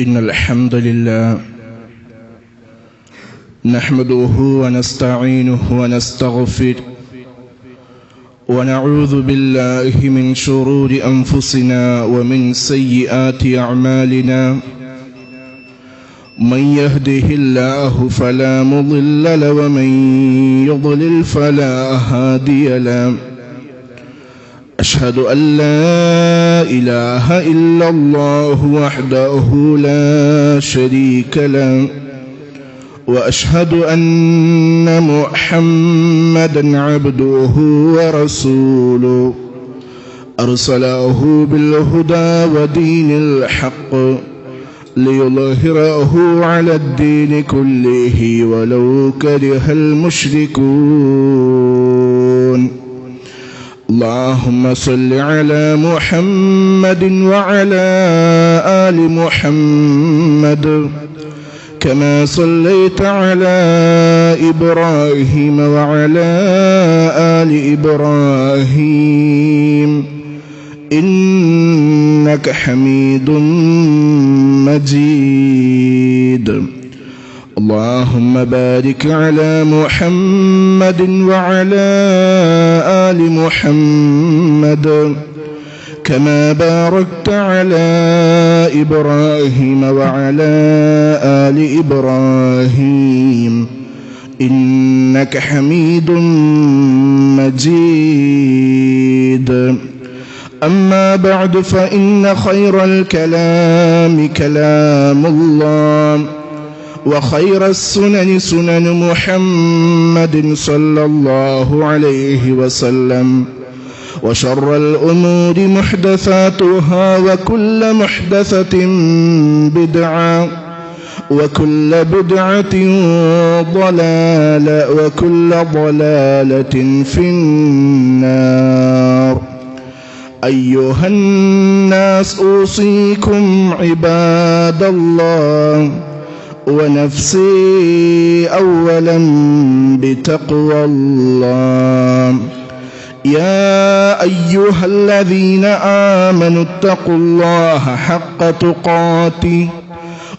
إن الحمد لله نحمده ونستعينه ونستغفره ونعوذ بالله من شرور أنفسنا ومن سيئات أعمالنا من يهده الله فلا مضل له ومن يضلل فلا هادي له أشهد أن لا إله إلا الله وحده لا شريك له وأشهد أن محمدا عبده ورسوله أرسله بالهدى ودين الحق ليظهره على الدين كله ولو كره المشركون اللهم صل على محمد وعلى آل محمد كما صليت على إبراهيم وعلى آل إبراهيم إنك حميد مجيد اللهم بارك على محمد وعلى آل محمد كما باركت على إبراهيم وعلى آل إبراهيم إنك حميد مجيد أما بعد فإن خير الكلام كلام الله وخير السنن سنن محمد صلى الله عليه وسلم وشر الأمور محدثاتها وكل محدثة بدعة وكل بدعة ضلالة وكل ضلالة في النار أيها الناس أوصيكم عباد الله ونفسي أولا بتقوى الله يا أيها الذين آمنوا اتقوا الله حق تقاته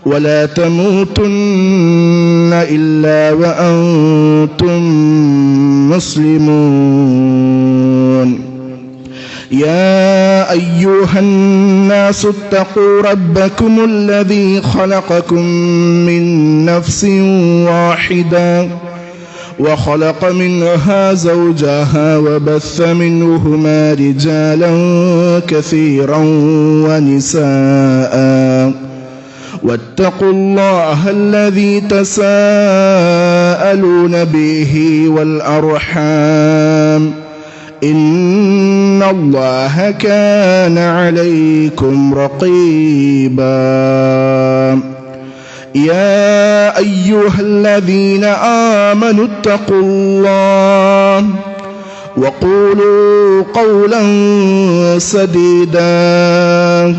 ولا تموتن إلا وأنتم مسلمون يا أيها الناس اتقوا ربكم الذي خلقكم من نفس واحدة وخلق منها زوجها وبث منهما رجالا كثيرا ونساء واتقوا الله الذي تساءلون به والأرحام إن الله كان عليكم رقيبا يا أيها الذين آمنوا اتقوا الله وقولوا قولا سديدا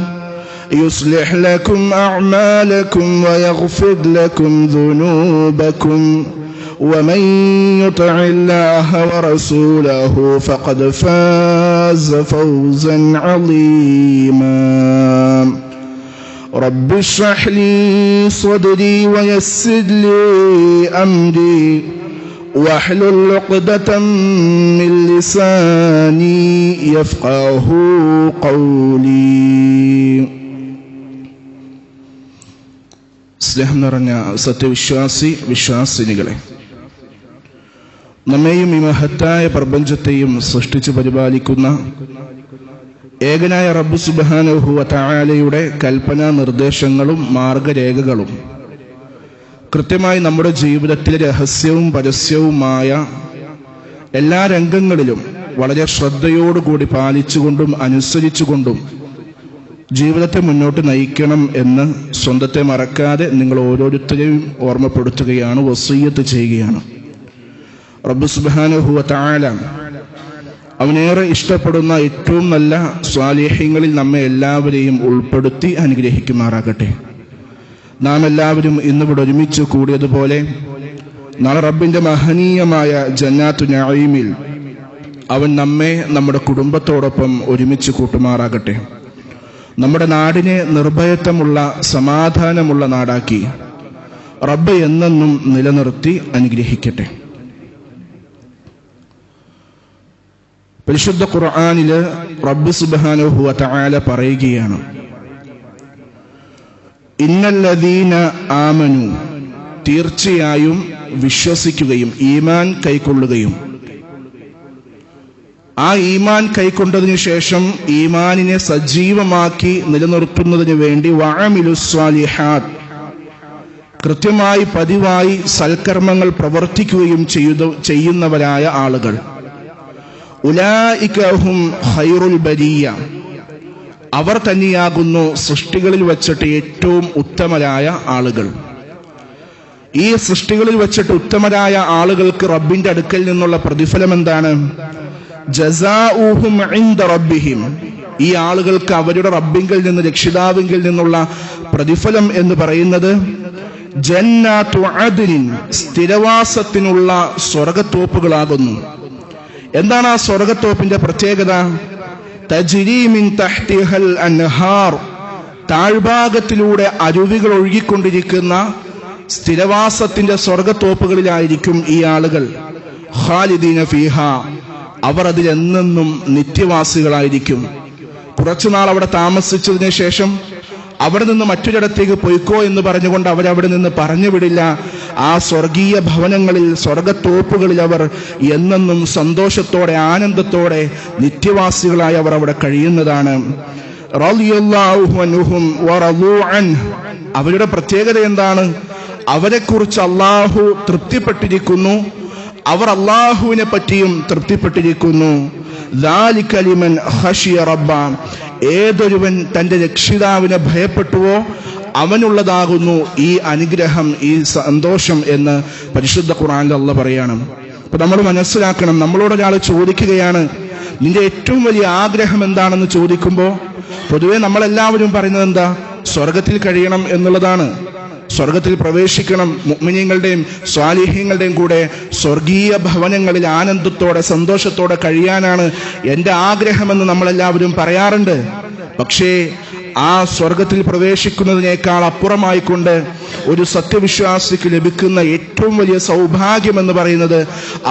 يصلح لكم أعمالكم ويغفر لكم ذنوبكم ومن يطع الله ورسوله فقد فاز فوزا عظيما رب اشرح لي صدري ويسر لي أمري واحلل عقدة من لساني يفقه قولي. സ്നേഹം നിറഞ്ഞ വിശ്വാസിനികളെ, നമ്മെയും ഈ മഹത്തായ പ്രപഞ്ചത്തെയും സൃഷ്ടിച്ചു പരിപാലിക്കുന്ന ഏകനായ റബ്ബ് സുബ്ഹാനഹു വ തആലയുടെ കൽപ്പനാ നിർദ്ദേശങ്ങളും മാർഗരേഖകളും കൃത്യമായി നമ്മുടെ ജീവിതത്തിലെ രഹസ്യവും പരസ്യവുമായ എല്ലാ രംഗങ്ങളിലും വളരെ ശ്രദ്ധയോടുകൂടി പാലിച്ചുകൊണ്ടും അനുസരിച്ചുകൊണ്ടും ജീവിതത്തെ മുന്നോട്ട് നയിക്കണം എന്ന് സ്വന്തത്തെ മറക്കാതെ നിങ്ങൾ ഓരോരുത്തരെയും ഓർമ്മപ്പെടുത്തുകയാണ്, വസിയ്യത്ത് ചെയ്യുകയാണ്. റബ്ബ് സുബ്ഹാനഹു വ തആല അവനേറെ ഇഷ്ടപ്പെടുന്ന ഏറ്റവും നല്ല സ്വാലിഹീങ്ങളിൽ നമ്മെ എല്ലാവരെയും ഉൾപ്പെടുത്തി അനുഗ്രഹിക്കുമാറാകട്ടെ. നാം എല്ലാവരും ഇന്നിവിടെ ഒരുമിച്ച് കൂടിയതുപോലെ നാളെ റബ്ബിന്റെ മഹനീയമായ ജന്നാത്തു നഈമിൽ അവൻ നമ്മെ നമ്മുടെ കുടുംബത്തോടൊപ്പം ഒരുമിച്ച് കൂട്ടുമാറാകട്ടെ. നമ്മുടെ നാടിനെ നിർഭയത്വമുള്ള സമാധാനമുള്ള നാടാക്കി റബ്ബ് എന്നെന്നും നിലനിർത്തി അനുഗ്രഹിക്കട്ടെ. പരിശുദ്ധ ഖുർആനില് റബ്ബ് സുബ്ഹാനഹു വ തആല പറയുകയാണ്, ഇന്നല്ലദീന ആമനു, തീർച്ചയായും വിശ്വസിക്കുകയും ഈമാൻ കൈക്കൊള്ളുകയും ആ ഈമാൻ കൈക്കൊണ്ടതിനു ശേഷം ഈമാനിനെ സജീവമാക്കി നിലനിർത്തുന്നതിന് വേണ്ടി വഅമിലുസ്സാലിഹാത്ത്, കൃത്യമായി പതിവായി സൽക്കർമ്മങ്ങൾ പ്രവർത്തിക്കുകയും ചെയ്യുന്നവരായ ആളുകൾ, ഉലൈക ഹും ഖൈറുൽ ബരിയ, അവർ തന്നെയാകുന്നു സൃഷ്ടികളിൽ വച്ചിട്ട് ഏറ്റവും ഉത്തമരായ ആളുകൾ. ഈ സൃഷ്ടികളിൽ വച്ചിട്ട് ഉത്തമരായ ആളുകൾക്ക് റബ്ബിന്റെ അടുക്കൽ നിന്നുള്ള പ്രതിഫലം എന്താണ്? ജസാഉഹും ഇൻദ റബ്ബിഹിം, ഈ ആളുകൾക്ക് അവരുടെ റബ്ബിങ്കിൽ നിന്ന്, രക്ഷിതാവിങ്കിൽ നിന്നുള്ള പ്രതിഫലം എന്ന് പറയുന്നത് ജന്നത്തു അദ്നിൻ, സ്ഥിരവാസത്തിനുള്ള സ്വർഗത്തോപ്പുകളാകുന്നു. എന്താണ് ആ സ്വർഗത്തോപ്പിന്റെ പ്രത്യേകത? തജ്രി മിൻ തഹ്തിഹൽ അൻഹാർ, താഴ്ഭാഗത്തിലൂടെ അരുവികൾ ഒഴുകിക്കൊണ്ടിരിക്കുന്ന സ്ഥിരവാസത്തിന്റെ സ്വർഗത്തോപ്പുകളിലായിരിക്കും ഈ ആളുകൾ. ഖാലിദീന ഫീഹ, അവർ അതിൽ എന്നെന്നും നിത്യവാസികളായിരിക്കും. കുറച്ചുനാൾ അവിടെ താമസിച്ചതിന് ശേഷം അവിടെ നിന്ന് മറ്റൊരിടത്തേക്ക് പൊയ്ക്കോ എന്ന് പറഞ്ഞുകൊണ്ട് അവരവിടെ നിന്ന് പറഞ്ഞു വിടില്ല. ആ സ്വർഗീയ ഭവനങ്ങളിൽ, സ്വർഗത്തോപ്പുകളിൽ അവർ എന്നെന്നും സന്തോഷത്തോടെ, ആനന്ദത്തോടെ നിത്യവാസികളായി അവർ അവിടെ കഴിയുന്നതാണ്. റളിയല്ലാഹു അൻഹും വറളൂ അൻഹു, അവരുടെ പ്രത്യേകത എന്താണ്? അവരെക്കുറിച്ച് അള്ളാഹു തൃപ്തിപ്പെട്ടിരിക്കുന്നു, അവർ അള്ളാഹുവിനെ പറ്റിയും തൃപ്തിപ്പെട്ടിരിക്കുന്നു. ദാലിക ലിമൻ ഖശിയ റബ്ബ, ഏതൊരുവൻ തന്റെ രക്ഷിതാവിനെ ഭയപ്പെട്ടുവോ അവനുള്ളതാകുന്നു ഈ അനുഗ്രഹം, ഈ സന്തോഷം എന്ന് പരിശുദ്ധ ഖുർആനിൽ അല്ലാഹ് പറയാണ്. അപ്പൊ നമ്മൾ മനസ്സിലാക്കണം, നമ്മളോട് ഒരാൾ ചോദിക്കുകയാണ് നിന്റെ ഏറ്റവും വലിയ ആഗ്രഹം എന്താണെന്ന് ചോദിക്കുമ്പോൾ പൊതുവെ നമ്മളെല്ലാവരും പറയുന്നത് എന്താ? സ്വർഗത്തിൽ കഴിയണം എന്നുള്ളതാണ്. സ്വർഗത്തിൽ പ്രവേശിക്കണം, മുഅ്മിനീങ്ങളുടെയും സ്വാലിഹീങ്ങളുടെയും കൂടെ സ്വർഗീയ ഭവനങ്ങളിൽ ആനന്ദത്തോടെ സന്തോഷത്തോടെ കഴിയാനാണ് എൻ്റെ ആഗ്രഹമെന്ന് നമ്മളെല്ലാവരും പറയാറുണ്ട്. പക്ഷേ ആ സ്വർഗത്തിൽ പ്രവേശിക്കുന്നതിനേക്കാൾ അപ്പുറമായിക്കൊണ്ട് ഒരു സത്യവിശ്വാസിക്ക് ലഭിക്കുന്ന ഏറ്റവും വലിയ സൗഭാഗ്യം എന്ന് പറയുന്നത്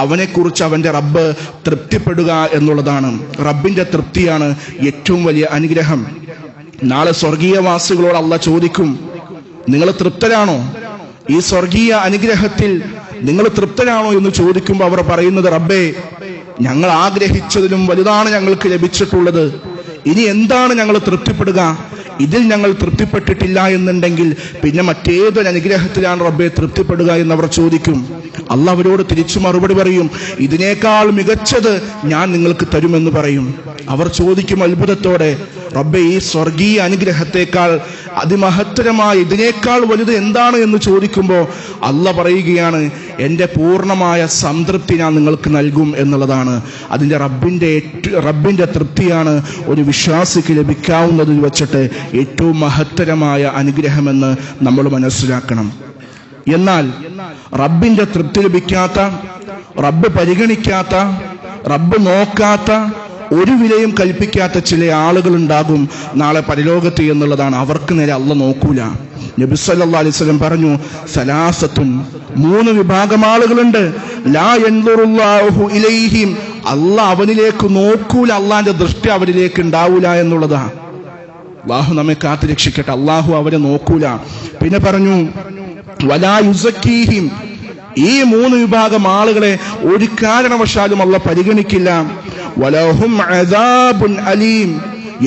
അവനെക്കുറിച്ച് അവൻ്റെ റബ്ബ് തൃപ്തിപ്പെടുക എന്നുള്ളതാണ്. റബ്ബിൻ്റെ തൃപ്തിയാണ് ഏറ്റവും വലിയ അനുഗ്രഹം. നാളെ സ്വർഗീയവാസികളോട് അല്ലാഹ് ചോദിക്കും, നിങ്ങൾ തൃപ്തരാണോ? ഈ സ്വർഗീയ അനുഗ്രഹത്തിൽ നിങ്ങൾ തൃപ്തരാണോ എന്ന് ചോദിക്കുമ്പോൾ അവർ പറയുന്നത്, റബ്ബേ, ഞങ്ങൾ ആഗ്രഹിച്ചതിലും വലുതാണ് ഞങ്ങൾക്ക് ലഭിച്ചിട്ടുള്ളത്. ഇനി എന്താണ് ഞങ്ങൾ തൃപ്തിപ്പെടുക? ഇതിൽ ഞങ്ങൾ തൃപ്തിപ്പെട്ടിട്ടില്ല എന്നുണ്ടെങ്കിൽ പിന്നെ മറ്റേതൊരു അനുഗ്രഹത്തിലാണ് റബ്ബെ തൃപ്തിപ്പെടുക എന്നവർ ചോദിക്കും. അല്ലാഹ് അവരോട് തിരിച്ചു മറുപടി പറയും, ഇതിനേക്കാൾ മികച്ചത് ഞാൻ നിങ്ങൾക്ക് തരുമെന്ന് പറയും. അവർ ചോദിക്കും അത്ഭുതത്തോടെ, റബ്ബെ, ഈ സ്വർഗീയ അനുഗ്രഹത്തെക്കാൾ അതിമഹത്തരമായ ഇതിനേക്കാൾ വലുത് എന്താണ് എന്ന് ചോദിക്കുമ്പോൾ അല്ലാഹ് പറയുകയാണ്, എൻ്റെ പൂർണ്ണമായ സംതൃപ്തി ഞാൻ നിങ്ങൾക്ക് നൽകും എന്നുള്ളതാണ്. അതിൻ്റെ റബ്ബിൻ്റെ തൃപ്തിയാണ് ഒരു വിശ്വാസിക്ക് ലഭിക്കാവുന്നതിൽ വച്ചിട്ട് ഏറ്റവും മഹത്തരമായ അനുഗ്രഹമെന്ന് നമ്മൾ മനസ്സിലാക്കണം. എന്നാൽ റബ്ബിൻ്റെ തൃപ്തി ലഭിക്കാത്ത, റബ്ബ് പരിഗണിക്കാത്ത, റബ്ബ് നോക്കാത്ത, ഒരു വിലയും കൽപ്പിക്കാത്ത ചില ആളുകൾ ഉണ്ടാകും നാളെ പരലോകത്ത് എന്നുള്ളതാണ്. അവർക്ക് നേരെ അല്ലാഹ് നോക്കൂല. നബി സല്ലല്ലാഹു അലൈഹി വസല്ലം പറഞ്ഞു, സലാസത്തുൻ, 3 വിഭാഗം ആളുകളുണ്ട്, ലാ യൻദുറുല്ലാഹു ഇലൈഹിം, അല്ലാഹ് അവനിലേക്ക് നോക്കൂല, അല്ലാഹുവിന്റെ ദൃഷ്ടി അവരിലേക്ക് ഉണ്ടാവൂല എന്നുള്ളതാ. അല്ലാഹു നമ്മെ കാത്തു രക്ഷിക്കട്ടെ. അല്ലാഹു അവരെ നോക്കൂല. പിന്നെ പറഞ്ഞു, വലാ യുസക്കീഹിം, ഈ 3 വിഭാഗം ആളുകളെ ഒരു കാരണവശാലും അല്ലാഹ് പരിഗണിക്കില്ല. വലഹും അദാബുൻ അലീം,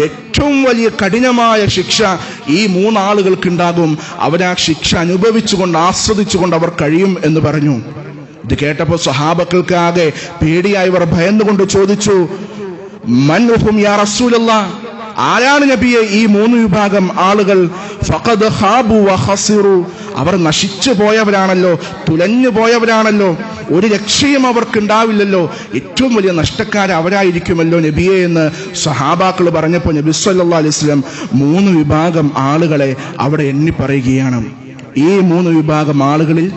ഏറ്റവും വലിയ കഠിനമായ ശിക്ഷ ഈ 3 ആളുകൾക്കുണ്ടാകും. അവരാ ശിക്ഷ അനുഭവിച്ചുകൊണ്ട്, ആസ്വദിച്ചുകൊണ്ട് അവർ കഴിയും എന്ന് പറഞ്ഞു. ഇത് കേട്ടപ്പോൾ സ്വഹാബക്കൾക്കാകെ പേടിയായവർ ഭയന്നുകൊണ്ട് ചോദിച്ചു, മൻഹും യാ റസൂലല്ലാഹ്, ആരാണ് നബിയെ ഈ 3 വിഭാഗം ആളുകൾ? ഫഖദ് ഖാബു വ ഖസിറു, അവർ നശിച്ചു പോയവരാണല്ലോ, തുലഞ്ഞു പോയവരാണല്ലോ, ഒരു രക്ഷയും അവർക്കുണ്ടാവില്ലല്ലോ, ഏറ്റവും വലിയ നഷ്ടക്കാർ അവരായിരിക്കുമല്ലോ നബിയെ എന്ന് സഹാബാക്കൾ പറഞ്ഞപ്പോൾ നബി സല്ലല്ലാഹു അലൈഹി വസല്ലം 3 വിഭാഗം ആളുകളെ അവിടെ എണ്ണി പറയുകയാണ്. ഈ 3 വിഭാഗം ആളുകളിൽ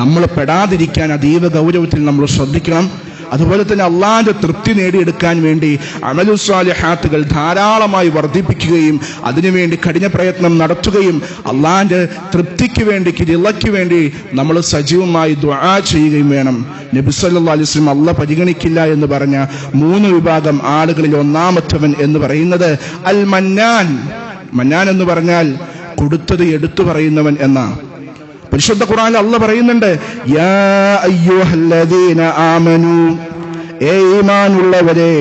നമ്മൾ പെടാതിരിക്കാൻ അതീവ ഗൗരവത്തിൽ നമ്മൾ ശ്രദ്ധിക്കണം. അതുപോലെ തന്നെ അള്ളാന്റെ തൃപ്തി നേടിയെടുക്കാൻ വേണ്ടി അമലുസ്വാലിഹാത്തുകൾ ധാരാളമായി വർദ്ധിപ്പിക്കുകയും അതിനുവേണ്ടി കഠിന പ്രയത്നം നടത്തുകയും അള്ളാന്റെ തൃപ്തിക്ക് വേണ്ടി റിളയ്ക്ക് വേണ്ടി നമ്മൾ സജീവമായി ദുആ ചെയ്യുകയും വേണം. നബി സല്ലല്ലാഹു അലൈഹി വസല്ലം അള്ളാഹ് പരിഗണിക്കില്ല എന്ന് പറഞ്ഞ 3 വിഭാഗം ആളുകളിൽ ഒന്നാമത്തവൻ എന്ന് പറയുന്നത് അൽ മന്നാൻ. മന്നാൻ എന്ന് പറഞ്ഞാൽ കൊടുത്തത് എടുത്തു പറയുന്നവൻ എന്ന. പരിശുദ്ധ ഖുർആനിൽ അള്ളാഹ് പറയുന്നുണ്ട്, യാ അയ്യുഹല്ലദീന ആമനൂ, ഏ ഈമാനുള്ളവരെ,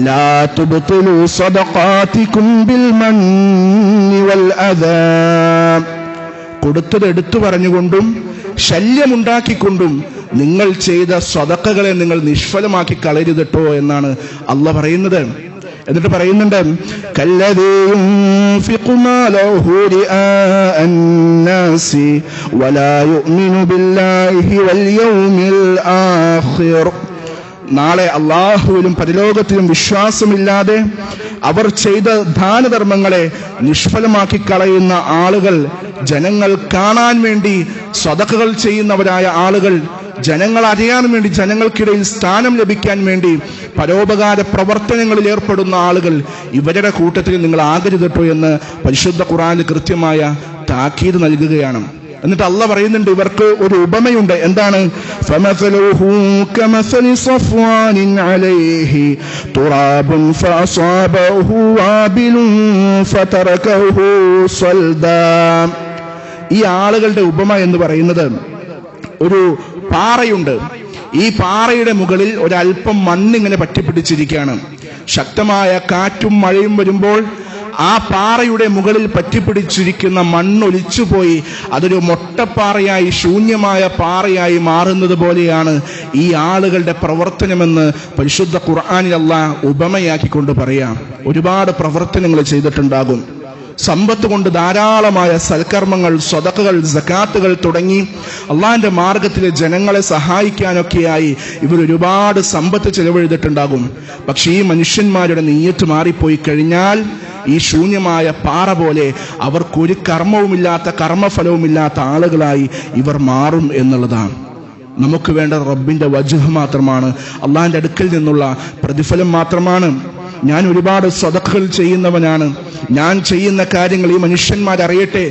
ലാ തുബ്തിലു സദഖാതികും ബിൽ മന്നി വൽ അദാ, കൊടുത്തത് എടുത്തു പറഞ്ഞുകൊണ്ടും ശല്യമുണ്ടാക്കിക്കൊണ്ടും നിങ്ങൾ ചെയ്ത സ്വതക്കകളെ നിങ്ങൾ നിഷ്ഫലമാക്കി കളയരുതട്ടോ എന്നാണ് അള്ളാഹ് പറയുന്നത്. എന്നിട്ട് പറയുന്നുണ്ട്, കല്ലദീ യുൻഫിഖു മാലഹു റിആഅന്നാസി വലാ യുഅ്മിനു ബില്ലാഹി വൽ യൗമിൽ ആഖിർ. നാളെ അള്ളാഹുവിലും പരലോകത്തിലും വിശ്വാസമില്ലാതെ അവർ ചെയ്ത ദാനധർമ്മങ്ങളെ നിഷ്ഫലമാക്കി കളയുന്ന ആളുകൾ, ജനങ്ങൾ കാണാൻ വേണ്ടി സ്വതക്കകൾ ചെയ്യുന്നവരായ ആളുകൾ, ജനങ്ങൾ അറിയാൻ വേണ്ടി, ജനങ്ങൾക്കിടയിൽ സ്ഥാനം ലഭിക്കാൻ വേണ്ടി പരോപകാര പ്രവർത്തനങ്ങളിൽ ഏർപ്പെടുന്ന ആളുകൾ, ഇവരുടെ കൂട്ടത്തിൽ നിങ്ങൾ ആകരുതട്ടോ എന്ന് പരിശുദ്ധ ഖുർആനിൽ കൃത്യമായ താക്കീത് നൽകുകയാണ്. എന്നിട്ട് അള്ളാഹ് പറയുന്നുണ്ട്, ഇവർക്ക് ഒരു ഉപമയുണ്ട്. എന്താണ്? ഫമസലുഹു കമസലി സഫ്വാനിൻ അലൈഹി തുറാബുൻ ഫഅസാബഹു വാബിലുൻ ഫതറകഹു സൽദാ. ഈ ആളുകളുടെ ഉപമ എന്ന് പറയുന്നത്, ഒരു പാറയുണ്ട്. ഈ പാറയുടെ മുകളിൽ ഒരല്പം മണ്ണിങ്ങനെ പറ്റിപ്പിടിച്ചിരിക്കുകയാണ്. ശക്തമായ കാറ്റും മഴയും വരുമ്പോൾ ആ പാറയുടെ മുകളിൽ പറ്റിപ്പിടിച്ചിരിക്കുന്ന മണ്ണൊലിച്ചുപോയി അതൊരു മൊട്ടപ്പാറയായി, ശൂന്യമായ പാറയായി മാറുന്നത് പോലെയാണ് ഈ ആളുകളുടെ പ്രവർത്തനമെന്ന് പരിശുദ്ധ ഖുർആനിൽ അല്ലാഹ് ഉപമയാക്കിക്കൊണ്ട് പറയാം. ഒരുപാട് പ്രവർത്തനങ്ങൾ ചെയ്തിട്ടുണ്ടാകും. സമ്പത്ത് കൊണ്ട് ധാരാളമായ സൽക്കർമ്മങ്ങൾ, സ്വതക്കകൾ, സകാത്തുകൾ തുടങ്ങി അള്ളാഹിന്റെ മാർഗത്തിലെ ജനങ്ങളെ സഹായിക്കാനൊക്കെയായി ഇവർ ഒരുപാട് സമ്പത്ത് ചെലവഴിച്ചിട്ടുണ്ടാകും. പക്ഷേ ഈ മനുഷ്യന്മാരുടെ നീയത്ത് മാറിപ്പോയി കഴിഞ്ഞാൽ ഈ ശൂന്യമായ പാറ പോലെ അവർക്കൊരു കർമ്മവുമില്ലാത്ത, കർമ്മഫലവുമില്ലാത്ത ആളുകളായി ഇവർ മാറും എന്നുള്ളതാണ്. നമുക്ക് വേണ്ട റബ്ബിന്റെ വജ്ഹ് മാത്രമാണ്, അള്ളാഹിന്റെ അടുക്കൽ നിന്നുള്ള പ്രതിഫലം മാത്രമാണ്. ഞാൻ ഒരുപാട് സ്വതക്കകൾ ചെയ്യുന്നവനാണ്, ഞാൻ ചെയ്യുന്ന കാര്യങ്ങൾ ഈ മനുഷ്യന്മാരറിയട്ടെ,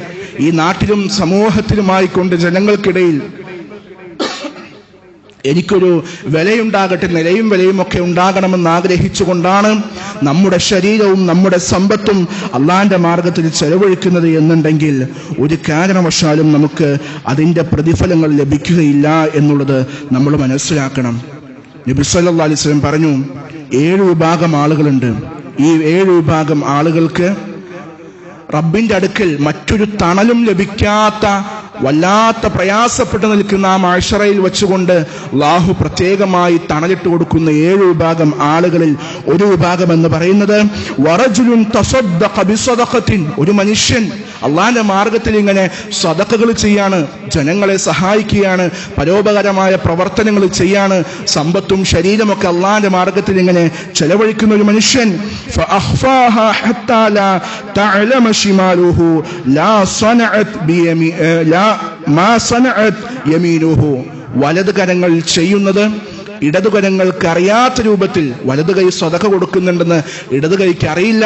ഈ നാട്ടിലും സമൂഹത്തിലുമായിക്കൊണ്ട് ജനങ്ങൾക്കിടയിൽ എനിക്കൊരു വിലയുണ്ടാകട്ടെ, നിലയും വിലയും ഒക്കെ ഉണ്ടാകണമെന്ന് ആഗ്രഹിച്ചുകൊണ്ടാണ് നമ്മുടെ ശരീരവും നമ്മുടെ സമ്പത്തും അള്ളാഹിന്റെ മാർഗത്തിൽ ചെലവഴിക്കുന്നത് എന്നുണ്ടെങ്കിൽ ഒരു കാരണവശാലും നമുക്ക് അതിൻ്റെ പ്രതിഫലങ്ങൾ ലഭിക്കുകയില്ല എന്നുള്ളത് നമ്മൾ മനസ്സിലാക്കണം. നബി സല്ലല്ലാഹു അലൈഹി വസല്ലം പറഞ്ഞു, 7 വിഭാഗം ആളുകളുണ്ട്. ഈ 7 വിഭാഗം ആളുകൾക്ക് റബ്ബിന്റെ അടുക്കൽ മറ്റൊരു തണലും ലഭിക്കാത്ത, വല്ലാത്ത പ്രയാസപ്പെട്ട് നിൽക്കുന്ന ആ മഅ്ശറയിൽ വെച്ചുകൊണ്ട് അല്ലാഹു പ്രത്യേകമായി തണലിട്ട് കൊടുക്കുന്ന 7 വിഭാഗം ആളുകളിൽ ഒരു വിഭാഗം എന്ന് പറയുന്നത് വറജുലുൻ തസദ്ദഖ ബിസദഖത്തിൻ. ഒരു മനുഷ്യൻ അള്ളാഹിന്റെ മാർഗത്തിൽ ഇങ്ങനെ സദഖകൾ ചെയ്യാണ്, ജനങ്ങളെ സഹായിക്കുകയാണ്, പരോപകാരമായ പ്രവർത്തനങ്ങൾ ചെയ്യാണ്, സമ്പത്തും ശരീരമൊക്കെ അള്ളാഹിന്റെ മാർഗത്തിൽ ഇങ്ങനെ ചെലവഴിക്കുന്ന ഒരു മനുഷ്യൻ, ഫഅഖ്ഫാഹാ ഹത്താ ലാ തഅലമ ശിമാലുഹു ലാ സനഅത് ബിയമി ലാ മാ സനഅത് യമീനുഹു. വലത് കരങ്ങൾ ചെയ്യുന്നത് ഇടതു കരങ്ങൾക്ക് അറിയാത്ത രൂപത്തിൽ, വലത് കൈ സ്വതക്ക കൊടുക്കുന്നുണ്ടെന്ന് ഇടതു കൈക്ക് അറിയില്ല,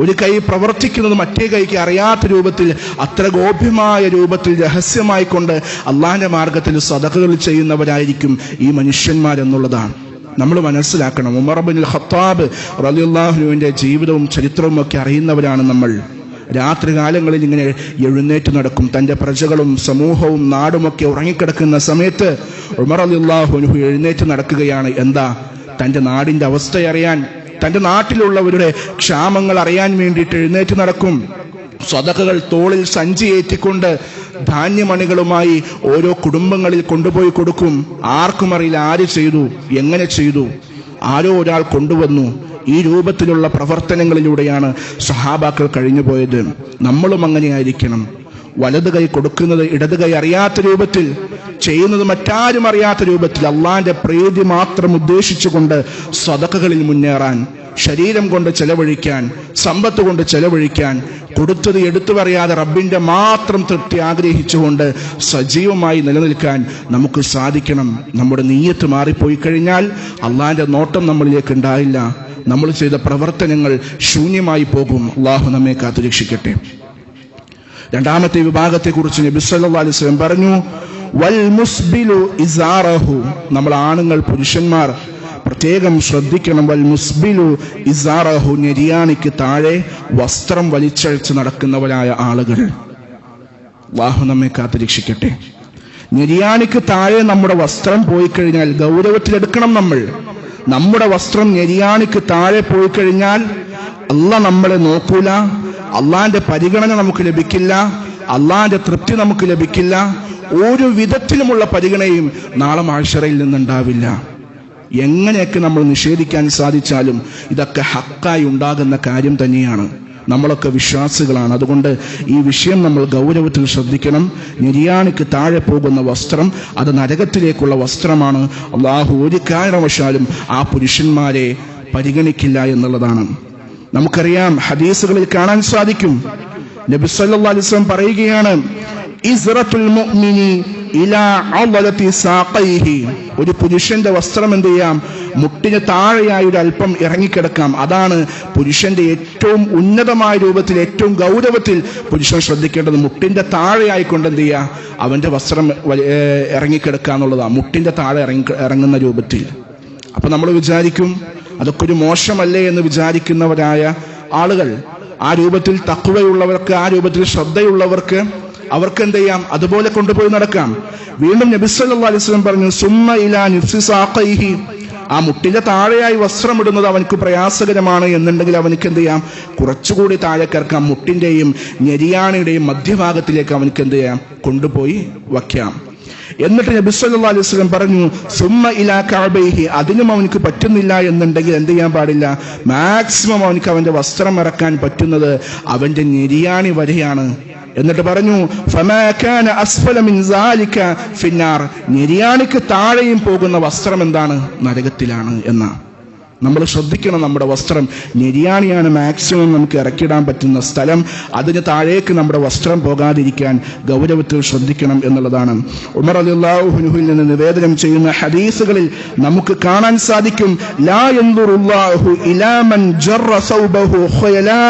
ഒരു കൈ പ്രവർത്തിക്കുന്നത് മറ്റേ കൈക്ക് അറിയാത്ത രൂപത്തിൽ, അത്ര ഗോപ്യമായ രൂപത്തിൽ രഹസ്യമായി കൊണ്ട് അള്ളാഹിന്റെ മാർഗത്തിൽ സദഖകൾ ചെയ്യുന്നവരായിരിക്കും ഈ മനുഷ്യന്മാരെന്നുള്ളതാണ് നമ്മൾ മനസ്സിലാക്കണം. ഉമർ ഇബ്നുൽ ഖത്താബ് റളിയല്ലാഹു അൻഹുവിന്റെ ജീവിതവും ചരിത്രവും ഒക്കെ അറിയുന്നവരാണ് നമ്മൾ. രാത്രി കാലങ്ങളിൽ ഇങ്ങനെ എഴുന്നേറ്റ് നടക്കും. തൻ്റെ പ്രജകളും സമൂഹവും നാടുമൊക്കെ ഉറങ്ങിക്കിടക്കുന്ന സമയത്ത് ഉമർ റളിയല്ലാഹു അൻഹു എഴുന്നേറ്റ് നടക്കുകയാണ്. എന്താ? തൻ്റെ നാടിൻ്റെ അവസ്ഥയറിയാൻ, തൻ്റെ നാട്ടിലുള്ളവരുടെ ക്ഷാമങ്ങൾ അറിയാൻ വേണ്ടിയിട്ട് എഴുന്നേറ്റ് നടക്കും. സ്വതക്കകൾ തോളിൽ സഞ്ചിയേറ്റിക്കൊണ്ട് ധാന്യമണികളുമായി ഓരോ കുടുംബങ്ങളിൽ കൊണ്ടുപോയി കൊടുക്കും. ആർക്കും അറിയില്ല ആര് ചെയ്തു, എങ്ങനെ ചെയ്തു, ആരോ ഒരാൾ കൊണ്ടുവന്നു. ഈ രൂപത്തിലുള്ള പ്രവർത്തനങ്ങളിലൂടെയാണ് സഹാബാക്കൾ കഴിഞ്ഞുപോയത്. നമ്മളും അങ്ങനെയായിരിക്കണം. വലത് കൈ കൊടുക്കുന്നത് ഇടത് കൈ അറിയാത്ത രൂപത്തിൽ, ചെയ്യുന്നത് മറ്റാരും അറിയാത്ത രൂപത്തിൽ, അള്ളാഹിന്റെ പ്രീതി മാത്രം ഉദ്ദേശിച്ചുകൊണ്ട് സദഖകളിൽ മുന്നേറാൻ, ശരീരം കൊണ്ട് ചെലവഴിക്കാൻ, സമ്പത്ത് കൊണ്ട് ചെലവഴിക്കാൻ, കൊടുത്തത് എടുത്തു പറയാതെ റബ്ബിന്റെ മാത്രം തൃപ്തി ആഗ്രഹിച്ചുകൊണ്ട് സജീവമായി നിലനിൽക്കാൻ നമുക്ക് സാധിക്കണം. നമ്മുടെ നീയത്ത് മാറിപ്പോയി കഴിഞ്ഞാൽ അള്ളാന്റെ നോട്ടം നമ്മളിലേക്ക് ഉണ്ടായില്ല. നമ്മൾ ചെയ്ത പ്രവർത്തനങ്ങൾ ശൂന്യമായി പോകും. അള്ളാഹു നമ്മെ കാത്തുരക്ഷിക്കട്ടെ. രണ്ടാമത്തെ വിഭാഗത്തെക്കുറിച്ച് നബി സല്ലല്ലാഹു അലൈഹി വസല്ലം പറഞ്ഞു, വൽ മുസ്ബിലു ഇസാറഹു. നമ്മൾ ആണുങ്ങൾ, പുരുഷന്മാർ പ്രത്യേകം ശ്രദ്ധിക്കണം. വൽ മുസ്ബിലു ഇസാറഹു, നെരിയാണിക്ക് താഴെ വസ്ത്രം വലിച്ചഴിച്ച് നടക്കുന്നവരായ ആളുകൾ. അല്ലാഹു നമ്മെ കാത്തുരക്ഷിക്കട്ടെ. നെരിയാണിക്ക് താഴെ നമ്മുടെ വസ്ത്രം പോയി കഴിഞ്ഞാൽ ഗൗരവത്തിലെടുക്കണം. നമ്മുടെ വസ്ത്രം നെരിയാണിക്ക് താഴെ പോയി കഴിഞ്ഞാൽ അല്ലാഹ് നമ്മളെ നോക്കൂല, അള്ളാന്റെ പരിഗണന നമുക്ക് ലഭിക്കില്ല, അള്ളാന്റെ തൃപ്തി നമുക്ക് ലഭിക്കില്ല. ഒരു വിധത്തിലുമുള്ള പരിഗണനയും നാളെ മഹ്ശറയിൽ നിന്നുണ്ടാവില്ല. എങ്ങനെയൊക്കെ നമ്മൾ നിഷേധിക്കാൻ സാധിച്ചാലും ഇതൊക്കെ ഹക്കായി ഉണ്ടാകുന്ന കാര്യം തന്നെയാണ്. നമ്മളൊക്കെ വിശ്വാസികളാണ്. അതുകൊണ്ട് ഈ വിഷയം നമ്മൾ ഗൗരവത്തിൽ ശ്രദ്ധിക്കണം. നെരിയാണിക്ക് താഴെ പോകുന്ന വസ്ത്രം അത് നരകത്തിലേക്കുള്ള വസ്ത്രമാണ്. അല്ലാഹു ഒരു കാരണവശാലും ആ പുരുഷന്മാരെ പരിഗണിക്കില്ല എന്നുള്ളതാണ്. നമുക്കറിയാം, ഹദീസുകളിൽ കാണാൻ സാധിക്കും, നബി സല്ലല്ലാഹു അലൈഹി വസല്ലം പറയുകയാണ്, ഇസ്റത്തുൽ മുഅ്മിനി ഇലാ അളലതി സാഖൈഹി. ഒരു പുരുഷന്റെ വസ്ത്രം എന്ത് ചെയ്യാം? മുട്ടിന് താഴെയായി ഒരു അല്പം ഇറങ്ങിക്കിടക്കാം. അതാണ് പുരുഷന്റെ ഏറ്റവും ഉന്നതമായ രൂപത്തിൽ, ഏറ്റവും ഗൗരവത്തിൽ പുരുഷൻ ശ്രദ്ധിക്കേണ്ടത്. മുട്ടിന്റെ താഴെയായിക്കൊണ്ട് എന്ത് ചെയ്യുക? അവന്റെ വസ്ത്രം ഇറങ്ങിക്കിടക്കുക എന്നുള്ളതാണ്. മുട്ടിന്റെ താഴെ ഇറങ്ങുന്ന രൂപത്തിൽ. അപ്പൊ നമ്മൾ വിചാരിക്കും അതൊക്കെ ഒരു മോശമല്ലേ എന്ന് വിചാരിക്കുന്നവരായ ആളുകൾ, ആ രൂപത്തിൽ തഖ്വയുള്ളവർക്ക്, ആ രൂപത്തിൽ ശ്രദ്ധയുള്ളവർക്ക് അവർക്ക് എന്ത് ചെയ്യാം? അതുപോലെ കൊണ്ടുപോയി നടക്കാം. വീണ്ടും നബി സല്ലല്ലാഹു അലൈഹി വസല്ലം പറഞ്ഞു, സുമ്മ ഇലാ നിഫ്സി സാഖൈഹി. ആ മുട്ടിന്റെ താഴെയായി വസ്ത്രം ഇടുന്നത് അവനക്ക് പ്രയാസകരമാണ് എന്നുണ്ടെങ്കിൽ അവനക്ക് എന്ത് ചെയ്യാം? കുറച്ചുകൂടി താഴെ കിടക്കാം. മുട്ടിന്റെയും നെരിയാണിയുടെയും മധ്യഭാഗത്തിലേക്ക് അവനക്ക് എന്ത് ചെയ്യാം? കൊണ്ടുപോയി വയ്ക്കാം. എന്നിട്ട് നബി സല്ലല്ലാഹു അലൈഹി വസല്ലം പറഞ്ഞു, സുമ്മ ഇലാ കഅബൈഹി. അതിനും അവനക്ക് പറ്റുന്നില്ല എന്നുണ്ടെങ്കിൽ എന്ത് ചെയ്യാൻ പാടില്ല? മാക്സിമം അവനക്ക് അവന്റെ വസ്ത്രം ഇറക്കാൻ പറ്റുന്നത് അവന്റെ നെരിയാണി വരെയാണ്. എന്നിട്ട് പറഞ്ഞു, ഫമാ കാന അസ്ഫല മിൻ സാലിക ഫിന്നാർ. നെരിയാണിക്ക് താഴെയും പോകുന്ന വസ്ത്രം എന്താണ്? നരകത്തിലാണ് എന്ന. നമ്മൾ ശ്രദ്ധിക്കണം. നമ്മുടെ വസ്ത്രം നെരിയാണിയാണ് മാക്സിമം നമുക്ക് ഇറക്കിയിടാൻ പറ്റുന്ന സ്ഥലം. അതിന് താഴേക്ക് നമ്മുടെ വസ്ത്രം പോകാതിരിക്കാൻ ഗൗരവത്തിൽ ശ്രദ്ധിക്കണം എന്നുള്ളതാണ്. ഉമർ റളിയല്ലാഹു അൻഹുവിൽ നിന്ന് നിവേദനം ചെയ്യുന്ന ഹദീസുകളിൽ നമുക്ക് കാണാൻ സാധിക്കും, ലാ യൻദുറുല്ലാഹു ഇലാ മൻ ജറ സൗബഹു ഖയലാ.